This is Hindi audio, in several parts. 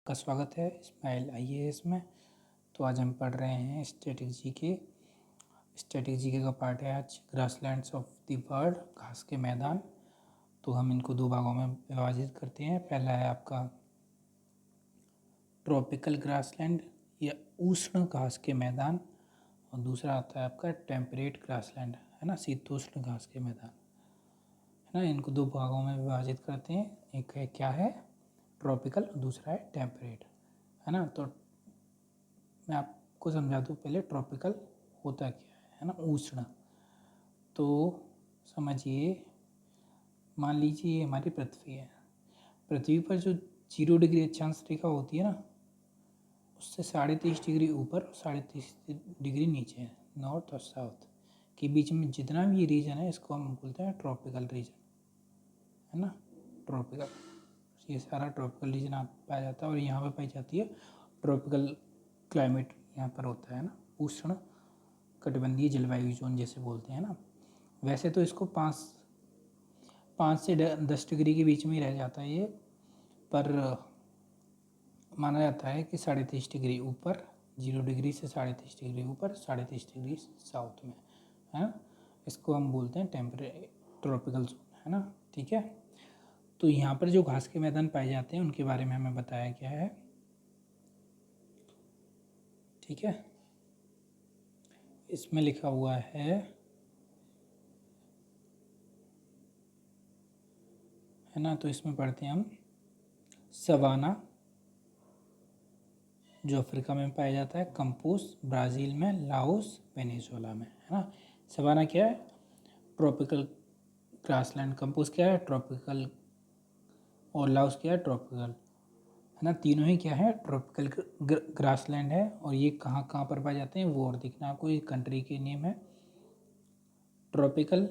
का स्वागत है स्माइल आईएएस में। तो आज हम पढ़ रहे हैं स्टैटिक जीके का पार्ट है आज ग्रासलैंड्स ऑफ द वर्ल्ड, घास के मैदान। तो हम इनको दो भागों में विभाजित करते हैं। पहला है आपका ट्रॉपिकल ग्रासलैंड या उष्ण घास के मैदान, और दूसरा आता है आपका टेम्परेट ग्रासलैंड, है ना, शीतोष्ण घास के मैदान, है ना। इनको दो भागों में विभाजित करते हैं। एक है क्या है ट्रॉपिकल, दूसरा है टेम्परेट, है ना। तो मैं आपको समझा दूँ पहले ट्रॉपिकल होता क्या है ना, उष्ण। तो समझिए, मान लीजिए ये हमारी पृथ्वी है। पृथ्वी पर जो 0 डिग्री अक्षांश रेखा होती है ना, उससे 33.5 डिग्री ऊपर और 33.5 डिग्री नीचे है, नॉर्थ और साउथ के बीच में जितना भी ये रीजन है, इसको हम बोलते हैं ट्रॉपिकल रीजन, है ना। ट्रॉपिकल, ये सारा ट्रॉपिकल रीजन आप पाया जाता है। और यहाँ पे पाई जाती है ट्रॉपिकल क्लाइमेट, यहाँ पर होता है ना, उष्ण कटिबंधीय जलवायु जोन जैसे बोलते हैं ना। वैसे तो इसको 5 से 10 डिग्री के बीच में ही रह जाता है ये, पर माना जाता है कि 33.5 डिग्री ऊपर, 0 डिग्री से 33.5 डिग्री ऊपर, 33.5 डिग्री साउथ में, है ना। इसको हम बोलते हैं ट्रॉपिकल जोन, है ना, ठीक है। तो यहाँ पर जो घास के मैदान पाए जाते हैं उनके बारे में हमें बताया गया है, ठीक है। इसमें लिखा हुआ है ना। तो इसमें पढ़ते हैं हम सवाना, जो अफ्रीका में पाया जाता है, कंपोस ब्राज़ील में, लाओस वेनेजुएला में, है ना। सवाना क्या है ट्रॉपिकल ग्रासलैंड, कंपोस क्या है ट्रॉपिकल, और लाओस क्या है ट्रॉपिकल, है ना। तीनों ही क्या है ट्रॉपिकल ग्रासलैंड है। और ये कहाँ कहाँ पर पाए जाते हैं वो और देखना आपको, ये कंट्री के नेम है। ट्रॉपिकल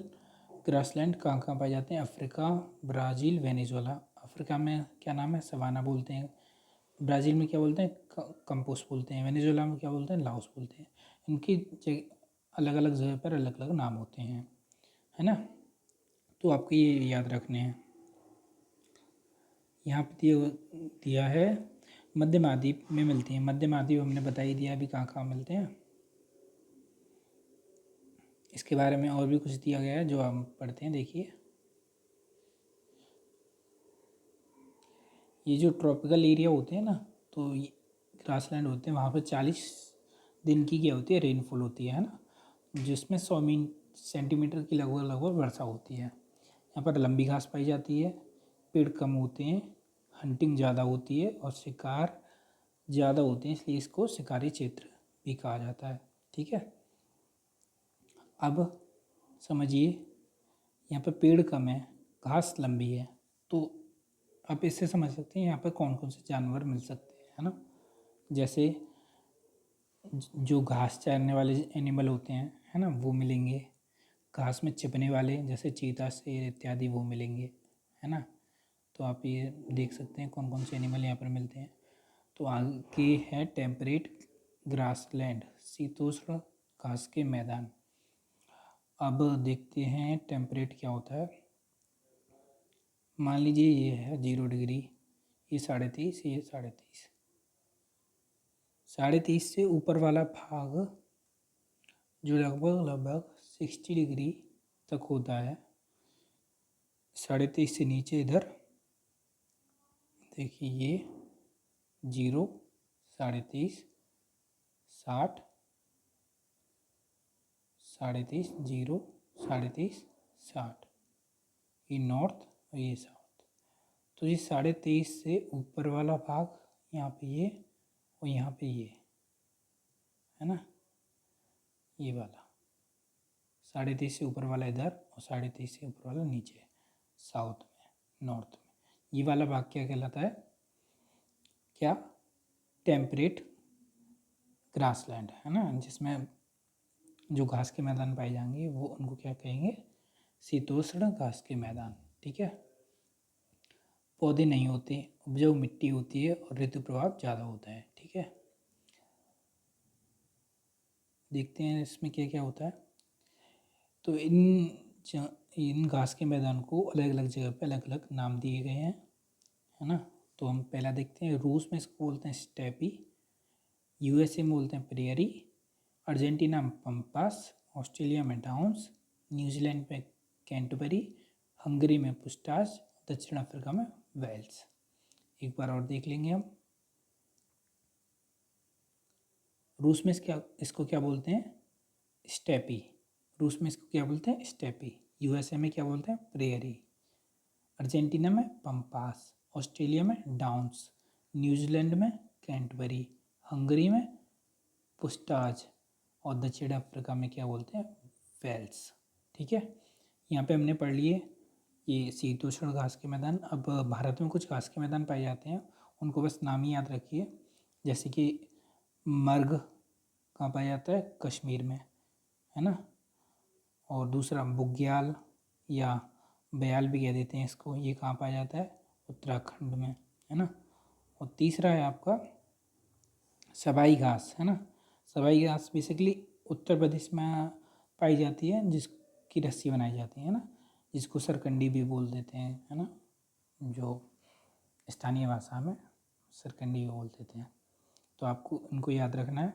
ग्रासलैंड कहाँ कहाँ पाए जाते हैं, अफ्रीका, ब्राज़ील, वेनेजुएला। अफ्रीका में क्या नाम है, सवाना बोलते हैं। ब्राज़ील में क्या बोलते हैं, कंपोस बोलते हैं। वेनेजुएला में क्या बोलते हैं, लाओस बोलते हैं। इनकी अलग अलग जगह पर अलग अलग नाम होते हैं, है ना। तो आपको ये याद रखने हैं। यहाँ पे दिया है मध्य महाद्वीप में मिलती हैं। मध्य महाद्वीप हमने बता ही दिया अभी कहाँ कहाँ मिलते हैं। इसके बारे में और भी कुछ दिया गया है जो हम पढ़ते हैं, देखिए। ये जो ट्रॉपिकल एरिया होते हैं ना, तो ग्रासलैंड होते हैं, वहाँ पर 40 दिन की क्या होती है, रेनफॉल होती है ना, जिसमें 100 सेंटीमीटर की लगभग वर्षा होती है। यहाँ पर लंबी घास पाई जाती है, पेड़ कम होते हैं, हंटिंग ज़्यादा होती है और शिकार ज़्यादा होते हैं, इसलिए इसको शिकारी क्षेत्र भी कहा जाता है, ठीक है। अब समझिए, यहाँ पर पेड़ कम है, घास लंबी है, तो आप इससे समझ सकते हैं यहाँ पर कौन कौन से जानवर मिल सकते हैं, है ना। जैसे जो घास चरने वाले एनिमल होते हैं, है ना, वो मिलेंगे। घास में छिपने वाले जैसे चीता, शेर इत्यादि वो मिलेंगे, है ना। तो आप ये देख सकते हैं कौन कौन से एनिमल यहाँ पर मिलते हैं। तो आगे है टेम्परेट ग्रासलैंड, शीतोष्ण घास के मैदान। अब देखते हैं टेम्परेट क्या होता है। मान लीजिए ये है 0 डिग्री, ये 33, ये 33, 33 से ऊपर वाला भाग जो लगभग 60 डिग्री तक होता है। 33 से नीचे इधर देखिए, ये 0, 33, 60, 33, 0, 33, 60, ये नॉर्थ और ये साउथ। तो ये 33 से ऊपर वाला भाग यहाँ पे ये, और यहाँ पे ये, है ना, ये वाला 33 से ऊपर वाला इधर और 33 से ऊपर वाला नीचे, साउथ में, नॉर्थ में। ये वाला भाग क्या कहलाता है, क्या, टेम्परेट ग्रासलैंड, है ना, जिसमें जो घास के मैदान पाए जाएंगे वो उनको क्या कहेंगे, शीतोष्ण घास के मैदान, ठीक है। पौधे नहीं होते, उपजाऊ मिट्टी होती है और ऋतु प्रभाव ज़्यादा होता है, ठीक है। देखते हैं इसमें क्या क्या होता है। तो इन घास के मैदान को अलग अलग जगह पे अलग अलग नाम दिए गए हैं, है ना। तो हम पहला देखते हैं, रूस में इसको बोलते हैं स्टेपी, यूएसए में बोलते हैं प्रेयरी, अर्जेंटीना में पम्पास, ऑस्ट्रेलिया में डाउन्स, न्यूजीलैंड में कैंटबरी, हंगरी में पुस्टास, दक्षिण अफ्रीका में वेल्स। एक बार और देख लेंगे हम। रूस में इसको क्या बोलते हैं, स्टेपी। रूस में इसको क्या बोलते हैं, स्टेपी। यूएसए में क्या बोलते हैं, प्रेयरी। अर्जेंटीना में पम्पास, ऑस्ट्रेलिया में डाउन्स, न्यूजीलैंड में कैंटबरी, हंगरी में पुस्टाज और दक्षिण अफ्रीका में क्या बोलते हैं, वेल्स। ठीक है, यहाँ पे हमने पढ़ लिए ये शीतोष्ण घास के मैदान। अब भारत में कुछ घास के मैदान पाए जाते हैं, उनको बस नाम ही याद रखिए। जैसे कि मर्ग कहाँ पाया जाता है, कश्मीर में, है ना। और दूसरा बुग्याल या बयाल भी कह देते हैं इसको, ये कहाँ पाया जाता है, उत्तराखंड में, है ना। और तीसरा है आपका सबाई घास, है ना। सबाई घास बेसिकली उत्तर प्रदेश में पाई जाती है, जिसकी रस्सी बनाई जाती है ना, जिसको सरकंडी भी बोल देते हैं, है ना, जो स्थानीय भाषा में सरकंडी भी बोल देते हैं। तो आपको इनको याद रखना है।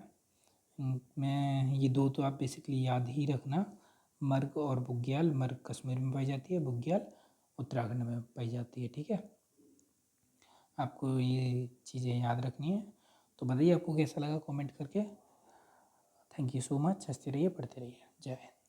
इनमें ये दो तो आप बेसिकली याद ही रखना, मर्ग और बुग्याल। मर्ग कश्मीर में पाई जाती है, बुग्याल उत्तराखंड में पाई जाती है। ठीक है, आपको ये चीज़ें याद रखनी है। तो बताइए आपको कैसा लगा कमेंट करके। Thank you so much. हंसते रहिए, पढ़ते रहिए। जय हिंद।